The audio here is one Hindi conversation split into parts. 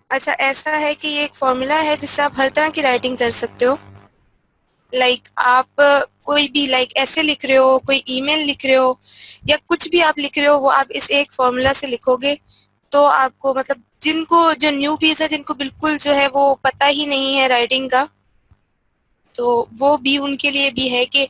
अच्छा, ऐसा है कि ये एक फॉर्मूला है जिससे आप हर तरह की राइटिंग कर सकते हो। आप कोई भी ऐसे लिख रहे हो, कोई ईमेल लिख रहे हो, या कुछ भी आप लिख रहे हो, वो आप इस एक फॉर्मूला से लिखोगे तो आपको मतलब जिनको जो न्यूबीज है, जिनको बिल्कुल जो है वो पता ही नहीं है राइटिंग का, तो वो भी उनके लिए भी है कि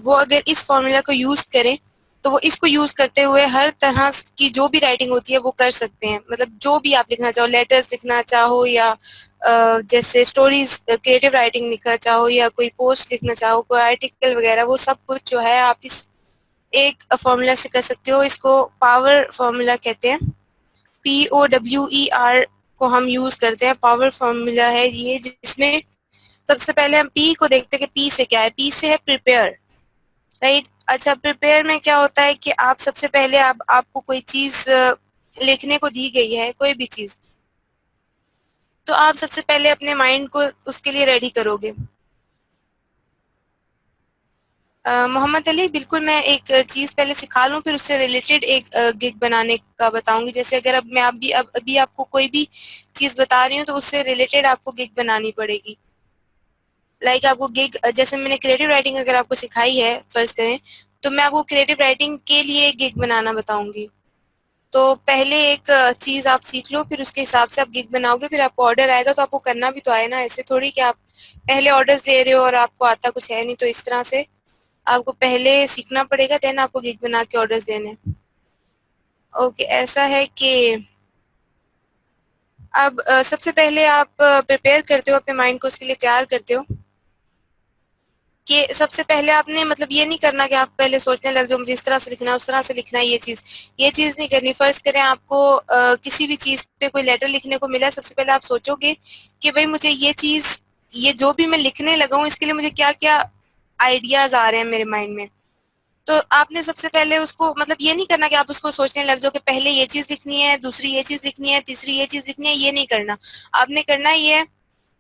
वो अगर इस फॉर्मूला को यूज करें तो वो इसको यूज करते हुए हर तरह की जो भी राइटिंग होती है वो कर सकते हैं। मतलब जो भी आप लिखना चाहो, लेटर्स लिखना चाहो या जैसे स्टोरीज, क्रिएटिव राइटिंग लिखना चाहो या कोई पोस्ट लिखना चाहो, कोई आर्टिकल वगैरह, वो सब कुछ जो है आप इस एक फॉर्मूला से कर सकते हो। इसको पावर फॉर्मूला कहते हैं। POWER को हम यूज करते हैं। पावर फॉर्मूला है ये, जिसमें सबसे पहले हम पी को देखते हैं कि पी से क्या है। पी से है प्रिपेयर, राइट। अच्छा, प्रिपेयर में क्या होता है कि आप सबसे पहले आपको कोई चीज लिखने को दी गई है, कोई भी चीज, तो आप सबसे पहले अपने माइंड को उसके लिए रेडी करोगे। मोहम्मद अली, बिल्कुल मैं एक चीज पहले सिखा लूं, फिर उससे रिलेटेड एक गिग बनाने का बताऊंगी। जैसे अगर अब मैं अभी आपको कोई भी चीज बता रही हूँ तो उससे रिलेटेड आपको गिग बनानी पड़ेगी। आपको गिग, जैसे मैंने क्रिएटिव राइटिंग अगर आपको सिखाई है फर्स्ट करें, तो मैं आपको क्रिएटिव राइटिंग के लिए गिग बनाना बताऊंगी। तो पहले एक चीज आप सीख लो, फिर उसके हिसाब से आप गिग बनाओगे, फिर आपको ऑर्डर आएगा तो आपको करना भी तो आए ना। ऐसे थोड़ी कि आप पहले ऑर्डर्स ले रहे हो और आपको आता कुछ है नहीं। तो इस तरह से आपको पहले सीखना पड़ेगा, देन आपको गिग बना के ऑर्डर्स देने। ओके, ऐसा है कि अब सबसे पहले आप प्रिपेयर करते हो अपने माइंड को, उसके लिए तैयार करते हो कि सबसे पहले आपने मतलब ये नहीं करना कि आप पहले सोचने लग जाओ मुझे इस तरह से लिखना है, उस तरह से लिखना है, ये चीज नहीं करनी। फर्स्ट करें आपको किसी भी चीज पे कोई लेटर लिखने को मिला है, सबसे पहले आप सोचोगे कि भाई मुझे ये चीज, ये जो भी मैं लिखने लगा हूँ इसके लिए मुझे क्या क्या आइडियाज आ रहे हैं मेरे माइंड में। तो आपने सबसे पहले उसको मतलब ये नहीं करना कि आप उसको सोचने लग जाओ कि पहले ये चीज लिखनी है, दूसरी ये चीज लिखनी है, तीसरी ये चीज लिखनी है। ये नहीं करना। आपने करना ये है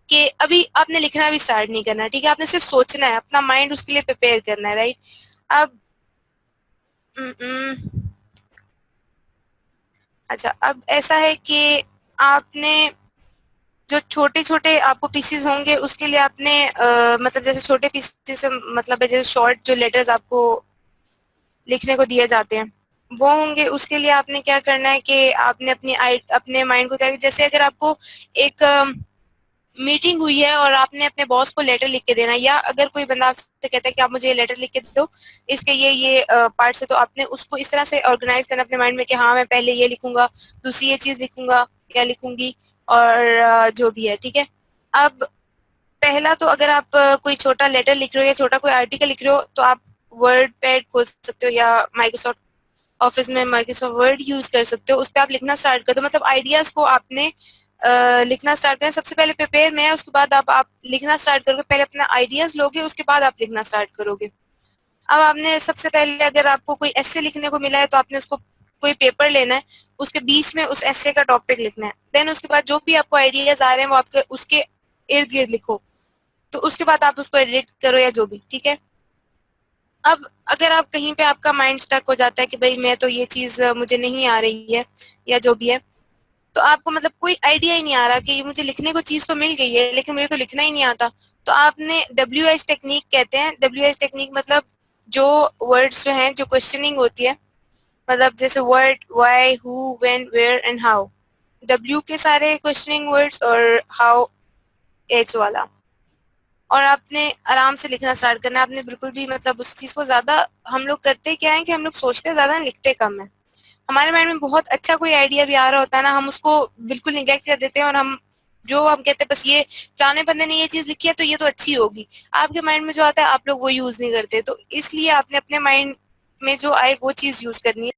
कि अभी आपने लिखना भी स्टार्ट नहीं करना, ठीक है। आपने सिर्फ सोचना है, अपना माइंड उसके लिए प्रिपेयर करना है, राइट। अब अच्छा, अब ऐसा है कि आपने जो छोटे छोटे आपको पीसेस होंगे उसके लिए आपने मतलब जैसे छोटे पीसेस से मतलब है जैसे शॉर्ट जो लेटर्स आपको लिखने को दिए जाते हैं वो होंगे। उसके लिए आपने क्या करना है कि आपने अपने माइंड को तैयार, जैसे अगर आपको एक मीटिंग हुई है और आपने अपने बॉस को लेटर लिख के देना है, या अगर कोई बंदा आपसे कहता है कि आप मुझे ये लेटर लिख के दो, इसके ये पार्ट्स है, तो आपने उसको इस तरह से ऑर्गेनाइज करना अपने माइंड में कि हाँ मैं पहले ये लिखूंगा, दूसरी ये चीज लिखूंगा या लिखूंगी, और जो भी है, ठीक है। अब पहला तो अगर आप कोई छोटा लेटर लिख रहे हो या छोटा कोई आर्टिकल लिख रहे हो तो आप वर्ड पैड खोल सकते हो या माइक्रोसॉफ्ट ऑफिस में माइक्रोसॉफ्ट वर्ड यूज कर सकते हो। उस पर आप लिखना स्टार्ट कर दो। मतलब आइडियाज को आपने लिखना स्टार्ट करें। सबसे पहले प्रिपेयर में है, उसके बाद आप लिखना स्टार्ट करोगे। पहले अपना आइडियाज लोगे, उसके बाद आप लिखना स्टार्ट करोगे। अब आपने सबसे पहले अगर आपको कोई एस्से लिखने को मिला है तो आपने उसको कोई पेपर लेना है, उसके बीच में उस एस्से का टॉपिक लिखना है। देन उसके बाद जो भी आपको आइडियाज आ रहे हैं वो आपके उसके इर्द गिर्द लिखो। तो उसके बाद आप उसको एडिट करो या जो भी, ठीक है। अब अगर आप कहीं पे आपका माइंड स्टक हो जाता है कि भाई मैं तो ये चीज मुझे नहीं आ रही है या जो भी है, तो आपको मतलब कोई आइडिया ही नहीं आ रहा कि ये मुझे लिखने को चीज तो मिल गई है लेकिन मुझे तो लिखना ही नहीं आता, तो आपने WH टेक्निक कहते हैं। WH टेक्निक मतलब जो वर्ड्स जो हैं, जो क्वेश्चनिंग होती है, मतलब जैसे word why, who, when, where and how, W के सारे क्वेश्चनिंग वर्ड्स और हाउ H वाला, और आपने आराम से लिखना स्टार्ट करना है। आपने बिल्कुल भी मतलब उस चीज को ज्यादा, हम लोग करते क्या है कि हम लोग सोचते ज्यादा हैं, लिखते कम है। हमारे माइंड में बहुत अच्छा कोई आइडिया भी आ रहा होता है ना, हम उसको बिल्कुल निगलेक्ट कर देते हैं, और हम कहते हैं बस ये फलाने बंदे ने ये चीज लिखी है तो ये तो अच्छी होगी। आपके माइंड में जो आता है आप लोग वो यूज नहीं करते। तो इसलिए आपने अपने माइंड में जो आए वो चीज यूज करनी है।